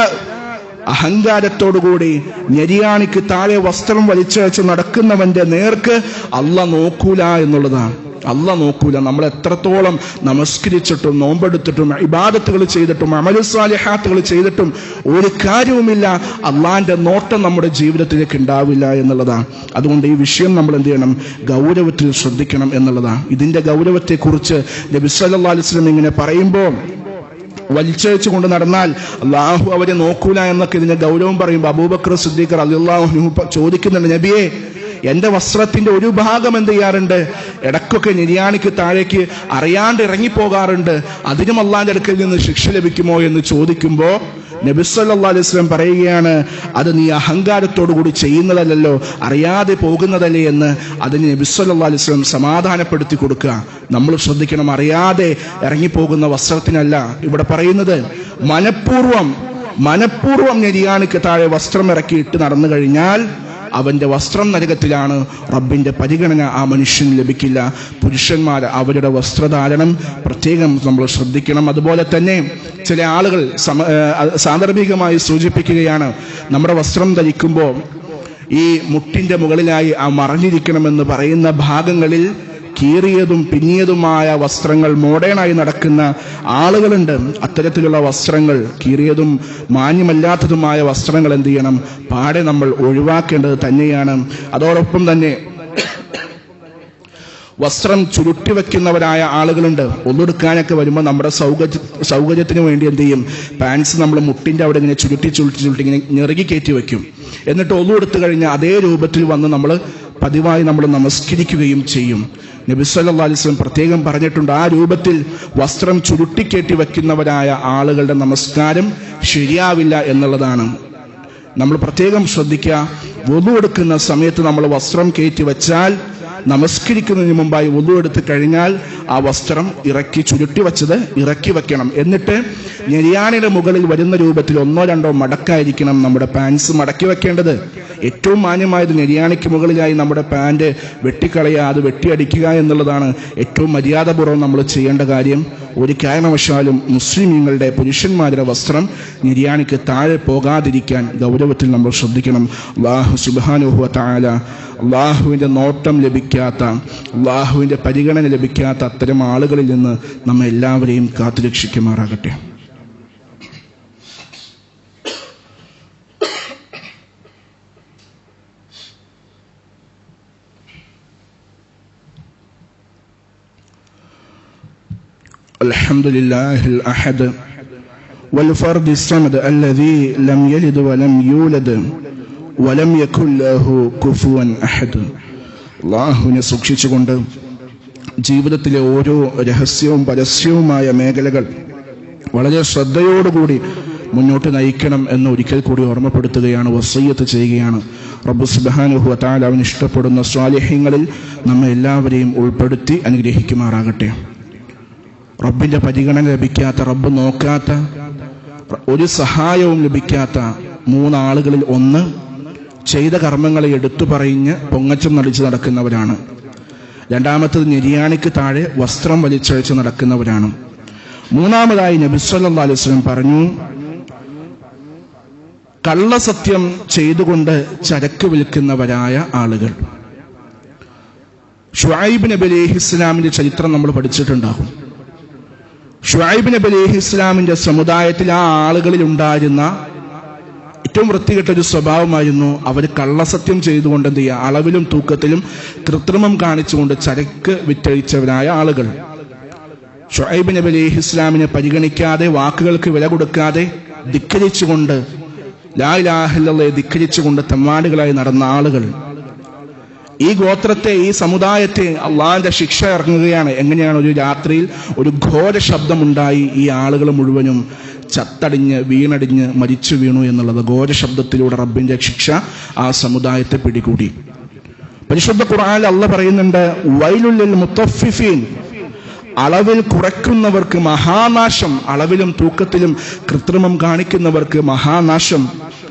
അഹങ്കാരത്തോടുകൂടി നെരിയാണിക്ക് താഴെ വസ്ത്രം വലിച്ചഴിച്ച് നടക്കുന്നവന്റെ നേർക്ക് അല്ലാഹ് നോക്കൂല എന്നുള്ളതാണ്. അല്ലാഹ് നോക്കൂല. നമ്മൾ എത്രത്തോളം നമസ്കരിച്ചിട്ടും നോമ്പെടുത്തിട്ടും ഇബാദത്തുകൾ ചെയ്തിട്ടും അമലു സാലിഹാത്തുകൾ ചെയ്തിട്ടും ഒരു കാര്യവുമില്ല, അള്ളാന്റെ നോട്ടം നമ്മുടെ ജീവിതത്തിലേക്ക് ഉണ്ടാവില്ല എന്നുള്ളതാണ്. അതുകൊണ്ട് ഈ വിഷയം നമ്മൾ എന്ത് ചെയ്യണം? ഗൗരവത്തിൽ ശ്രദ്ധിക്കണം എന്നുള്ളതാണ്. ഇതിന്റെ ഗൗരവത്തെക്കുറിച്ച് നബി സല്ലല്ലാഹു അലൈഹി വസല്ലം ഇങ്ങനെ പറയുമ്പോൾ, വലിച്ചഴിച്ചു കൊണ്ട് നടന്നാൽ അള്ളാഹു അവരെ നോക്കൂല എന്നൊക്കെ ഇതിന്റെ ഗൗരവം പറയുമ്പോൾ അബൂബക്കർ സിദ്ദീഖ് റളിയല്ലാഹു അൻഹു ചോദിക്കുന്നുണ്ട്, നബിയെ, എന്റെ വസ്ത്രത്തിന്റെ ഒരു ഭാഗം എന്ത് ചെയ്യാറുണ്ട്? ഇടക്കൊക്കെ നെരിയാണിക്ക് താഴേക്ക് അറിയാണ്ട് ഇറങ്ങിപ്പോകാറുണ്ട്. അതിനും അള്ളാന്റെ അടുക്കൽ നിന്ന് ശിക്ഷ ലഭിക്കുമോ എന്ന് ചോദിക്കുമ്പോ നബി സല്ലല്ലാഹു അലൈഹി വസല്ലം പറയുകയാണ്, അത് നീ അഹങ്കാരത്തോടു കൂടി ചെയ്യുന്നതല്ലോ, അറിയാതെ പോകുന്നതല്ലേ എന്ന് അതിന് നബി സല്ലല്ലാഹു അലൈഹി വസല്ലം സമാധാനപ്പെടുത്തി കൊടുക്കുക. നമ്മൾ ശ്രദ്ധിക്കണം, അറിയാതെ ഇറങ്ങിപ്പോകുന്ന വസ്ത്രത്തിനല്ല ഇവിടെ പറയുന്നത്. മനഃപൂർവം നെരിയാണിക്ക് താഴെ വസ്ത്രം ഇറക്കിയിട്ട് നടന്നു കഴിഞ്ഞാൽ അവന്റെ വസ്ത്രം നരകത്തിലാണ്. റബ്ബിന്റെ പരിഗണന ആ മനുഷ്യന് ലഭിക്കില്ല. പുരുഷന്മാർ അവരുടെ വസ്ത്രധാരണം പ്രത്യേകം നമ്മൾ ശ്രദ്ധിക്കണം. അതുപോലെ തന്നെ ചില ആളുകൾ സാന്ദർഭികമായി സൂചിപ്പിക്കുകയാണ്, നമ്മുടെ വസ്ത്രം ധരിക്കുമ്പോൾ ഈ മുട്ടിന്റെ മുകളിലായി ആ മറഞ്ഞിരിക്കണമെന്ന് പറയുന്ന ഭാഗങ്ങളിൽ കീറിയതും പിന്നിയതുമായ വസ്ത്രങ്ങൾ മോഡേണായി നടക്കുന്ന ആളുകളുണ്ട്. അത്തരത്തിലുള്ള വസ്ത്രങ്ങൾ, കീറിയതും മാന്യമല്ലാത്തതുമായ വസ്ത്രങ്ങൾ എന്ത് ചെയ്യണം? പാടെ നമ്മൾ ഒഴിവാക്കേണ്ടത് തന്നെയാണ്. അതോടൊപ്പം തന്നെ വസ്ത്രം ചുരുട്ടി വെക്കുന്നവരായ ആളുകളുണ്ട്. ഒന്നെടുക്കാനൊക്കെ വരുമ്പോൾ നമ്മുടെ സൗകര്യത്തിന് വേണ്ടി എന്ത് ചെയ്യും? പാൻസ് നമ്മൾ മുട്ടിന്റെ അവിടെ ഇങ്ങനെ ചുരുട്ടി ഇങ്ങനെ ഞെറുകി കയറ്റി വെക്കും. എന്നിട്ട് ഒന്നെടുത്തു കഴിഞ്ഞാൽ അതേ രൂപത്തിൽ വന്ന് നമ്മൾ പതിവായി നമ്മൾ നമസ്കരിക്കുകയും ചെയ്യും. നബി സല്ലല്ലാഹു അലൈഹി വസല്ലം പ്രത്യേകം പറഞ്ഞിട്ടുണ്ട്, ആ രൂപത്തിൽ വസ്ത്രം ചുരുട്ടിക്കയറ്റി വെക്കുന്നവരായ ആളുകളുടെ നമസ്കാരം ശരിയാവില്ല എന്നുള്ളതാണ്. നമ്മൾ പ്രത്യേകം ശ്രദ്ധിക്കുക. വുളു എടുക്കുന്ന സമയത്ത് നമ്മൾ വസ്ത്രം കയറ്റി വെച്ചാൽ, നമസ്കരിക്കുന്നതിന് മുമ്പായി വുളു എടുത്ത് കഴിഞ്ഞാൽ ആ വസ്ത്രം ചുരുട്ടി വച്ചത് ഇറക്കി വെക്കണം. എന്നിട്ട് ഞെരിയാണിയുടെ മുകളിൽ വരുന്ന രൂപത്തിൽ 1-2 മടക്കായിരിക്കണം നമ്മുടെ പാൻസ് മടക്കി വെക്കേണ്ടത്. ഏറ്റവും മാന്യമായത് ഞെരിയാണിക്ക് മുകളിലായി നമ്മുടെ പാൻറ് വെട്ടിക്കളയുക, അത് വെട്ടിയടിക്കുക എന്നുള്ളതാണ് ഏറ്റവും മര്യാദപൂർവ്വം നമ്മൾ ചെയ്യേണ്ട കാര്യം. ഒരു കാരണവശാലും മുസ്ലിമീങ്ങളുടെ പുരുഷന്മാരുടെ വസ്ത്രം ഞെരിയാണിക്ക് താഴെ പോകാതിരിക്കാൻ ഗൗരവത്തിൽ നമ്മൾ ശ്രദ്ധിക്കണം. അല്ലാഹു സുബ്ഹാനഹു വ തആല അള്ളാഹുവിൻ്റെ നോട്ടം ലഭിക്കാത്ത, അള്ളാഹുവിൻ്റെ പരിഗണന ലഭിക്കാത്ത അത്തരം ആളുകളിൽ നിന്ന് നമ്മെ എല്ലാവരെയും കാത്തുരക്ഷിക്കുമാറാകട്ടെ. അൽഹംദുലില്ലാഹിൽ അഹദ് വൽ ഫർദി സമദ് അല്ലദീ ലം യലിദ് വലം യൂലദ് വലം യകുൻ ലഹു കുഫുവൻ അഹദ്. അല്ലാഹുവിനെ സൂക്ഷിച്ചുകൊണ്ട് ജീവിതത്തിലെ ഓരോ രഹസ്യവും പരസ്യവുമായ മേഖലകൾ വളരെ ശ്രദ്ധയോടുകൂടി മുന്നോട്ട് നയിക്കണം എന്ന് ഒരിക്കൽ കൂടി ഓർമ്മപ്പെടുത്തുകയാണ്, വസിയ്യത്ത് ചെയ്യുകയാണ്. റബ്ബ് സുബ്ഹാനഹു വ തആല അവൻ ഇഷ്ടപ്പെടുന്ന സ്വാലിഹീങ്ങളിൽ നമ്മെ എല്ലാവരെയും ഉൾപ്പെടുത്തി അനുഗ്രഹിക്കുമാറാകട്ടെ. റബ്ബിന്റെ പരിഗണന ലഭിക്കാത്ത, റബ്ബ് നോക്കാത്ത, ഒരു സഹായവും ലഭിക്കാത്ത 3 ആളുകളിൽ ഒന്ന് ചെയ്ത കർമ്മങ്ങളെ എടുത്തു പറഞ്ഞ് പൊങ്ങച്ചം നടിച്ച് നടക്കുന്നവരാണ്. രണ്ടാമത്തത് ഞെരിയാണിക്ക് താഴെ വസ്ത്രം വലിച്ചഴിച്ച് നടക്കുന്നവരാണ്. മൂന്നാമതായി നബി സല്ലല്ലാഹു അലൈഹി വസല്ലം പറഞ്ഞു, കള്ളസത്യം ചെയ്തുകൊണ്ട് ചരക്ക് വിൽക്കുന്നവരായ ആളുകൾ. ശുഐബ് നബി അലൈഹിസ്സലാമിന്റെ ചരിത്രം നമ്മൾ പഠിച്ചിട്ടുണ്ടാകും. ശുഐബ് നബി അലൈഹിസ്സലാമിന്റെ സമുദായത്തിൽ ആ ആളുകളിൽ ഉണ്ടായിരുന്ന ഏറ്റവും വൃത്തികെട്ടൊരു സ്വഭാവമായിരുന്നു അവർ കള്ളസത്യം ചെയ്തുകൊണ്ട് എന്ത് ചെയ്യുക, അളവിലും തൂക്കത്തിലും കൃത്രിമം കാണിച്ചുകൊണ്ട് ചരക്ക് വിറ്റഴിച്ചവരായ ആളുകൾ. ശുഐബ് നബി അലൈഹിസ്സലാമിനെ പരിഗണിക്കാതെ, വാക്കുകൾക്ക് വില കൊടുക്കാതെ, ധിക്കരിച്ചുകൊണ്ട്, ലാ ഇലാഹ ഇല്ലല്ലാഹ് ധിക്കരിച്ചുകൊണ്ട് തെമ്മാടികളായി നടന്ന ആളുകൾ. ഈ ഗോത്രത്തെ, ഈ സമുദായത്തെ അള്ളാഹിന്റെ ശിക്ഷ ഇറങ്ങുകയാണ്. എങ്ങനെയാണ്? ഒരു രാത്രിയിൽ ഒരു ഘോര ശബ്ദമുണ്ടായി, ഈ ആളുകൾ മുഴുവനും ചത്തടിഞ്ഞ് വീണടിഞ്ഞ് മരിച്ചു വീണു എന്നുള്ളത്. ഘോര ശബ്ദത്തിലൂടെ റബ്ബിന്റെ ശിക്ഷ ആ സമുദായത്തെ പിടികൂടി. പരിശുദ്ധ ഖുർആനിൽ അല്ലാഹ് പറയുന്നുണ്ട്, വൈലുൽ ലിൽ മുത്തഫിഫീൻ, അളവിൽ കുറയ്ക്കുന്നവർക്ക് മഹാനാശം, അളവിലും തൂക്കത്തിലും കൃത്രിമം കാണിക്കുന്നവർക്ക് മഹാനാശം.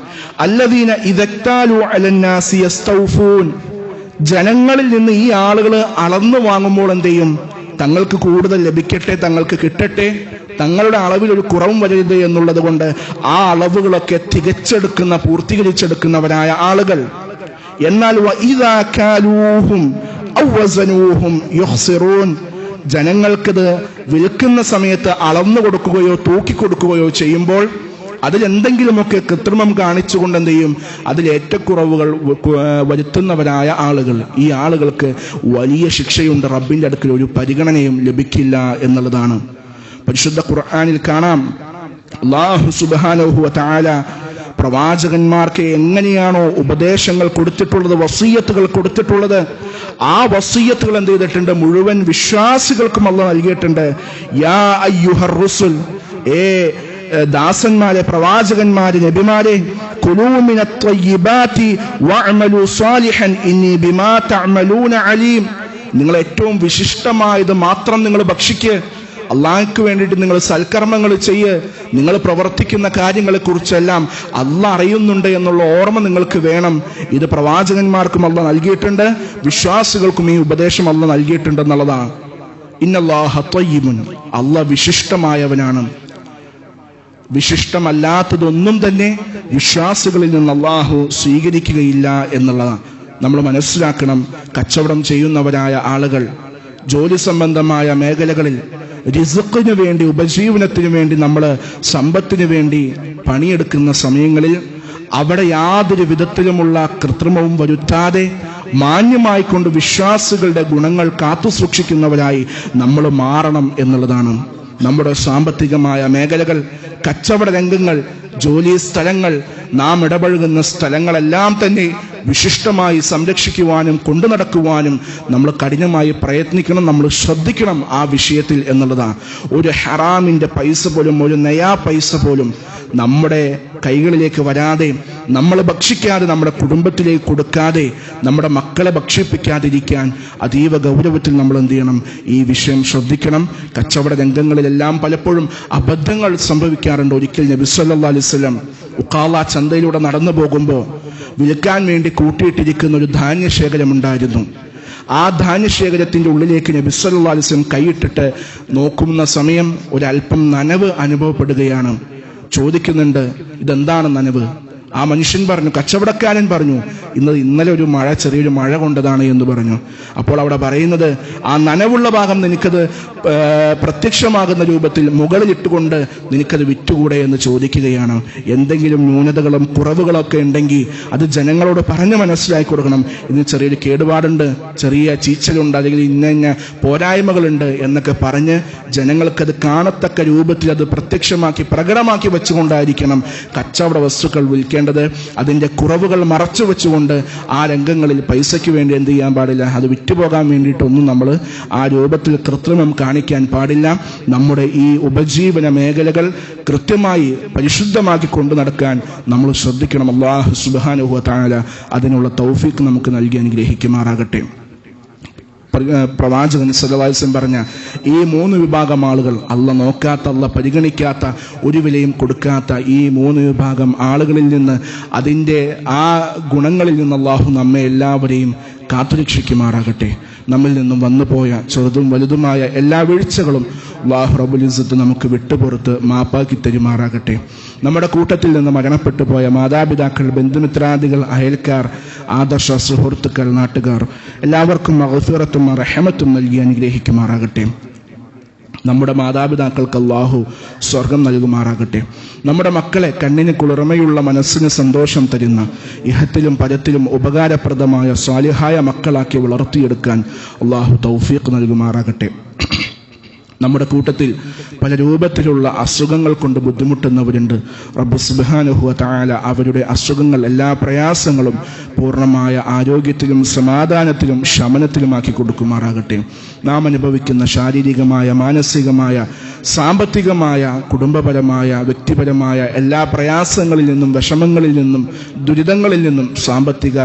അല്ലദീന ഇദക്താലു അലന്നാസി യസ്തൗഫൂൻ, ജനങ്ങളിൽ നിന്ന് ഈ ആളുകൾ അളന്നു വാങ്ങുമ്പോൾ എന്ത് ചെയ്യും? തങ്ങൾക്ക് കൂടുതൽ ലഭിക്കട്ടെ, തങ്ങൾക്ക് കിട്ടട്ടെ, തങ്ങളുടെ അളവിൽ ഒരു കുറവും വരരുത് എന്നുള്ളത് കൊണ്ട് ആ അളവുകളൊക്കെ തികച്ചെടുക്കുന്ന, പൂർത്തീകരിച്ചെടുക്കുന്നവരായ ആളുകൾ. എന്നാൽ വഇദാ കാലൂഹും ഔ വസനൂഹും യുഖ്സിറൂൻ, ജനങ്ങൾക്കത് വിൽക്കുന്ന സമയത്ത് അളന്നു കൊടുക്കുകയോ തൂക്കിക്കൊടുക്കുകയോ ചെയ്യുമ്പോൾ അതിലെന്തെങ്കിലുമൊക്കെ കൃത്രിമം കാണിച്ചുകൊണ്ട് എന്ത് ചെയ്യും? അതിൽ ഏറ്റക്കുറവുകൾ വരുത്തുന്നവരായ ആളുകൾ. ഈ ആളുകൾക്ക് വലിയ ശിക്ഷയുണ്ട്, റബ്ബിന്റെ അടുക്കൽ ഒരു പരിഗണനയും ലഭിക്കില്ല എന്നുള്ളതാണ്. പരിശുദ്ധ ഖുർആനിൽ കാണാം, അല്ലാഹു സുബ്ഹാനഹു വ തആല പ്രവാചകന്മാർക്ക് എങ്ങനെയാണോ ഉപദേശങ്ങൾ കൊടുത്തിട്ടുള്ളത്, വസിയ്യത്തുകൾ കൊടുത്തിട്ടുള്ളത്, ആ വസിയ്യത്തുകൾ എന്ത് ചെയ്തിട്ടുണ്ട്? മുഴുവൻ വിശ്വാസികൾക്കും അല്ലാഹു നൽകിയിട്ടുണ്ട്. യാ അയ്യുഹർ റുസുൽ, ദാസന്മാരെ, പ്രവാചകന്മാരെ, നബിമാരെ, കുലൂ മിനത് ത്വയ്യിബാതി വഅമലു സാലിഹൻ ഇന്നി ബിമാ തഅമലൂന അലീം, നിങ്ങൾ ഏറ്റവും വിശിഷ്ടമായത് മാത്രം നിങ്ങൾ ഭക്ഷിക്കുക, അള്ളാഹ്ക്ക് വേണ്ടിയിട്ട് നിങ്ങൾ സൽക്കർമ്മങ്ങൾ ചെയ്യ്, നിങ്ങൾ പ്രവർത്തിക്കുന്ന കാര്യങ്ങളെക്കുറിച്ചെല്ലാം അള്ളാഹ് അറിയുന്നുണ്ട് എന്നുള്ള ഓർമ്മ നിങ്ങൾക്ക് വേണം. ഇത് പ്രവാചകന്മാർക്കും അള്ളാഹ് നൽകിയിട്ടുണ്ട്, വിശ്വാസികൾക്കും ഈ ഉപദേശം അള്ളാഹ് നൽകിയിട്ടുണ്ടെന്നുള്ളതാണ്. ഇന്നല്ലാഹ ത്വയ്യിബുൻ, അള്ളാഹ് വിശിഷ്ടമായവനാണ്. വിശിഷ്ടമല്ലാത്തതൊന്നും തന്നെ വിശ്വാസികളിൽ നിന്ന് അള്ളാഹു സ്വീകരിക്കുകയില്ല എന്നുള്ളതാണ് നമ്മൾ മനസ്സിലാക്കണം. കച്ചവടം ചെയ്യുന്നവരായ ആളുകൾ ജോലി സംബന്ധമായ മേഖലകളിൽ റിസ്ഖിനു വേണ്ടി, ഉപജീവനത്തിനു വേണ്ടി, നമ്മൾ സമ്പത്തിനു വേണ്ടി പണിയെടുക്കുന്ന സമയങ്ങളിൽ അവിടെ യാതൊരു വിധത്തിലുമുള്ള കൃത്രിമവും വരുത്താതെ മാന്യമായിക്കൊണ്ട് വിശ്വാസികളുടെ ഗുണങ്ങൾ കാത്തു സൂക്ഷിക്കുന്നവരായി നമ്മൾ മാറണം എന്നുള്ളതാണ്. നമ്മുടെ സാമ്പത്തികമായ മേഖലകൾ, കച്ചവട രംഗങ്ങൾ, ജോലി സ്ഥലങ്ങൾ, നാം ഇടപഴകുന്ന സ്ഥലങ്ങളെല്ലാം തന്നെ വിശിഷ്ടമായി സംരക്ഷിക്കുവാനും കൊണ്ടു നടക്കുവാനും നമ്മൾ കഠിനമായി പ്രയത്നിക്കണം, നമ്മൾ ശ്രദ്ധിക്കണം ആ വിഷയത്തിൽ എന്നുള്ളതാണ്. ഒരു ഹറാമിന്റെ പൈസ പോലും, ഒരു നയാ പൈസ പോലും നമ്മുടെ കൈകളിലേക്ക് വരാതെ, നമ്മൾ ഭക്ഷിക്കാതെ, നമ്മുടെ കുടുംബത്തിലേക്ക് കൊടുക്കാതെ, നമ്മുടെ മക്കളെ ഭക്ഷിപ്പിക്കാതിരിക്കാൻ അതീവ ഗൗരവത്തിൽ നമ്മൾ എന്ത് ചെയ്യണം? ഈ വിഷയം ശ്രദ്ധിക്കണം. കച്ചവട രംഗങ്ങളിലെല്ലാം പലപ്പോഴും അബദ്ധങ്ങൾ സംഭവിക്കാറുണ്ട്. ഒരിക്കൽ നബി സല്ലല്ലാഹു അലൈഹി വസല്ലം ഉഖാള ചന്തയിലൂടെ നടന്നു പോകുമ്പോൾ വിൽക്കാൻ വേണ്ടി കൂട്ടിയിട്ടിരിക്കുന്ന ഒരു ധാന്യശേഖരമുണ്ടായിരുന്നു. ആ ധാന്യശേഖരത്തിന്റെ ഉള്ളിലേക്ക് നബി സല്ലല്ലാഹു അലൈഹി വസല്ലം കൈയിട്ടിട്ട് നോക്കുന്ന സമയം ഒരല്പം നനവ് അനുഭവപ്പെടുകയാണ്. ചോദിക്കുന്നുണ്ട്, ഇതെന്താണ് നനവ്? ആ മനുഷ്യൻ പറഞ്ഞു, കച്ചവടക്കാരൻ പറഞ്ഞു, ഇന്നലെ ഒരു മഴ, ചെറിയൊരു മഴ കൊണ്ടതാണ് എന്ന് പറഞ്ഞു. അപ്പോൾ അവിടെ പറയുന്നത്, ആ നനവുള്ള ഭാഗം നിനക്കത് പ്രത്യക്ഷമാകുന്ന രൂപത്തിൽ മുകളിലിട്ടുകൊണ്ട് നിനക്കത് വിറ്റുകൂടെ എന്ന് ചോദിക്കുകയാണ്. എന്തെങ്കിലും ന്യൂനതകളും കുറവുകളൊക്കെ ഉണ്ടെങ്കിൽ അത് ജനങ്ങളോട് പറഞ്ഞ് മനസ്സിലാക്കി കൊടുക്കണം. ഇതിന് ചെറിയൊരു കേടുപാടുണ്ട്, ചെറിയ ചീച്ചലുണ്ട്, അല്ലെങ്കിൽ ഇന്ന പോരായ്മകളുണ്ട് എന്നൊക്കെ പറഞ്ഞ് ജനങ്ങൾക്കത് കാണത്തക്ക രൂപത്തിൽ അത് പ്രത്യക്ഷമാക്കി പ്രകടമാക്കി വെച്ചുകൊണ്ടായിരിക്കണം കച്ചവട വസ്തുക്കൾ വിൽക്കേണ്ടത്. അതിന്റെ കുറവുകൾ മറച്ചു വെച്ചുകൊണ്ട് ആ രംഗങ്ങളിൽ പൈസയ്ക്ക് വേണ്ടി എന്ത് ചെയ്യാൻ പാടില്ല? അത് വിറ്റുപോകാൻ വേണ്ടിയിട്ടൊന്നും നമ്മൾ ആ രൂപത്തിൽ കൃത്രിമം കാണിക്കാൻ പാടില്ല. നമ്മുടെ ഈ ഉപജീവന മേഖലകൾ കൃത്യമായി പരിശുദ്ധമാക്കി കൊണ്ടു നടക്കാൻ നമ്മൾ ശ്രദ്ധിക്കണം. അല്ലാഹു സുബ്ഹാനഹു വ തആല അതിനുള്ള തൗഫീഖ് നമുക്ക് നൽകി അനുഗ്രഹിക്കുമാറാകട്ടെ. പ്രവാചകൻ സല്ലല്ലാഹു അലൈഹി വസല്ലം പറഞ്ഞ ഈ 3 വിഭാഗം ആളുകൾ, അള്ളാഹ് നോക്കാത്ത, അള്ളാഹ് പരിഗണിക്കാത്ത, ഒരു വിലയും കൊടുക്കാത്ത ഈ 3 വിഭാഗം ആളുകളിൽ നിന്ന്, അതിൻ്റെ ആ ഗുണങ്ങളിൽ നിന്ന് അള്ളാഹു നമ്മെ എല്ലാവരെയും കാത്തുരക്ഷിക്കുമാറാകട്ടെ. നമ്മിൽ നിന്നും വന്നുപോയ ചെറുതും വലുതുമായ എല്ലാ വീഴ്ചകളും അല്ലാഹു റബ്ബുൽ ഇസ്സത്ത് നമുക്ക് വിട്ടുപുറത്ത് മാപ്പാക്കി തരുമാറാകട്ടെ. നമ്മുടെ കൂട്ടത്തിൽ നിന്ന് മരണപ്പെട്ടു പോയ മാതാപിതാക്കൾ, ബന്ധുമിത്രാദികൾ, അയൽക്കാർ, ആദർശ സുഹൃത്തുക്കൾ, നാട്ടുകാർ എല്ലാവർക്കും മഗ്ഫിറത്തും റഹ്മത്തും നൽകി അനുഗ്രഹിക്കുമാറാകട്ടെ. നമ്മുടെ മാതാപിതാക്കൾക്ക് അല്ലാഹു സ്വർഗം നൽകുമാറാകട്ടെ. നമ്മുടെ മക്കളെ കണ്ണിന് കുളിർമയുള്ള, മനസ്സിന് സന്തോഷം തരുന്ന, ഇഹത്തിലും പരത്തിലും ഉപകാരപ്രദമായ സ്വാലിഹായ മക്കളാക്കി വളർത്തിയെടുക്കാൻ അല്ലാഹു തൗഫീഖ് നൽകുമാറാകട്ടെ. നമ്മുടെ കൂട്ടത്തിൽ പല രൂപത്തിലുള്ള അസുഖങ്ങൾ കൊണ്ട് ബുദ്ധിമുട്ടുന്നവരുണ്ട്. റബ്ബ് സുബ്ഹാനഹു വ തആല അവരുടെ അസുഖങ്ങൾ, എല്ലാ പ്രയാസങ്ങളും പൂർണ്ണമായ ആരോഗ്യത്തിലും സമാധാനത്തിലും ശമനത്തിലുമാക്കി കൊടുക്കുമാറാകട്ടെ. നാം അനുഭവിക്കുന്ന ശാരീരികമായ, മാനസികമായ, സാമ്പത്തികമായ, കുടുംബപരമായ, വ്യക്തിപരമായ എല്ലാ പ്രയാസങ്ങളിൽ നിന്നും, വിഷമങ്ങളിൽ നിന്നും, ദുരിതങ്ങളിൽ നിന്നും, സാമ്പത്തിക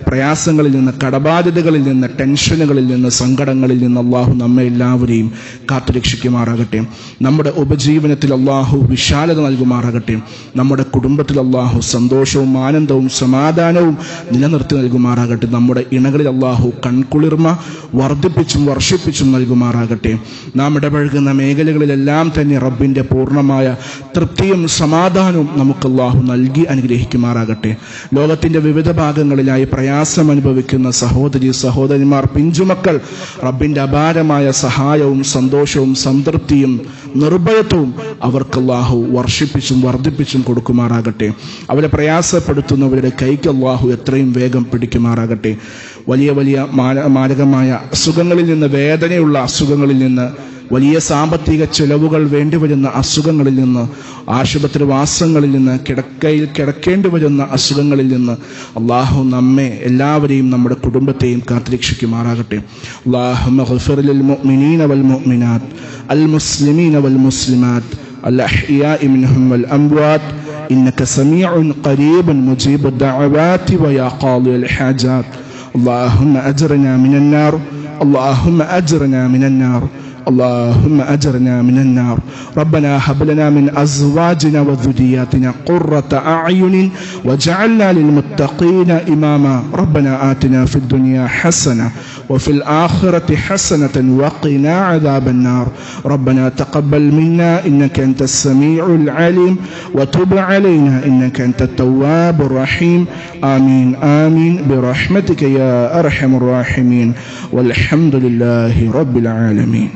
പ്രയാസങ്ങളിൽ നിന്ന്, കടബാധ്യതകളിൽ നിന്ന്, ടെൻഷനുകളിൽ നിന്ന്, സങ്കടങ്ങളിൽ നിന്ന് അല്ലാഹു നമ്മെ എല്ലാവരെയും കാത്തുരക്ഷിക്കുമാറാകട്ടെ. നമ്മുടെ ഉപജീവനത്തിൽ അല്ലാഹു വിശാലത നൽകുമാറാകട്ടെ. നമ്മുടെ കുടുംബത്തിൽ അല്ലാഹു സന്തോഷവും ആനന്ദവും സമാധാനവും നിലനിർത്തി നൽകുമാറാകട്ടെ. നമ്മുടെ ഇണകളിൽ അല്ലാഹു കൺകുളിർമ വർദ്ധിപ്പിച്ചും വർഷിപ്പിച്ചും നൽകുമാറാകട്ടെ. നാം ഇടപഴകുന്ന മേഖലകളിലെല്ലാം തന്നെ റബ്ബിന്റെ പൂർണ്ണമായ തൃപ്തിയും സമാധാനവും നമുക്ക് അല്ലാഹു നൽകി അനുഗ്രഹിക്കുമാറാകട്ടെ. ലോകത്തിന്റെ വിവിധ ഭാഗങ്ങളിലായി പ്രയാസം അനുഭവിക്കുന്ന സഹോദരി സഹോദരിമാർ, പിഞ്ചുമക്കൾ, റബ്ബിന്റെ അപാരമായ സഹായവും സന്തോഷവും സംതൃപ്തിയും നിർഭയത്വവും അവർക്ക് അല്ലാഹു വർഷിപ്പിച്ചും വർദ്ധിപ്പിച്ചും കൊടുക്കുമാറാകട്ടെ. അവരെ പ്രയാസപ്പെടുത്തുന്നവരുടെ കൈക്ക് അല്ലാഹു എത്രയും വേഗം പിടിക്കുമാറാകട്ടെ. വലിയ വലിയ മാരകമായ അസുഖങ്ങളിൽ നിന്ന്, വേദനയുള്ള അസുഖങ്ങളിൽ നിന്ന്, വലിയ സാമ്പത്തിക ചെലവുകൾ വേണ്ടിവരുന്ന അസുഖങ്ങളിൽ നിന്ന്, ആശുപത്രി വാസങ്ങളിൽ നിന്ന്, കിടക്കയിൽ കിടക്കേണ്ടി വരുന്ന അസുഖങ്ങളിൽ നിന്ന് അല്ലാഹു നമ്മെ എല്ലാവരെയും നമ്മുടെ കുടുംബത്തെയും കാത്തുരക്ഷിക്കുമാറാകട്ടെ. അല്ലാഹുമ്മ ഗ്ഫിർ ലിൽ മുഅ്മിനീന വൽ മുഅ്മിനാത്ത് അൽ മുസ്ലിമീന വൽ മുസ്ലിമാത്ത് അൽ അഹ്യാഇ മിൻഹും വൽ അംവാത്ത് ഇന്നക സമീഉൻ ഖരീബുൻ മുജീബുദ് ദഅവാതി വയാ ഖാദിയൽ ഹാജാത്ത്. اللهم أجرنا من النار، اللهم أجرنا من النار، اللهم أجرنا من النار. ربنا هب لنا من أزواجنا وذرياتنا قرة أعين واجعلنا للمتقين إماما. ربنا آتنا في الدنيا حسنة وفي الآخرة حسنة وقنا عذاب النار. ربنا تقبل منا إنك أنت السميع العليم وتب علينا إنك أنت التواب الرحيم. آمين آمين برحمتك يا أرحم الراحمين والحمد لله رب العالمين.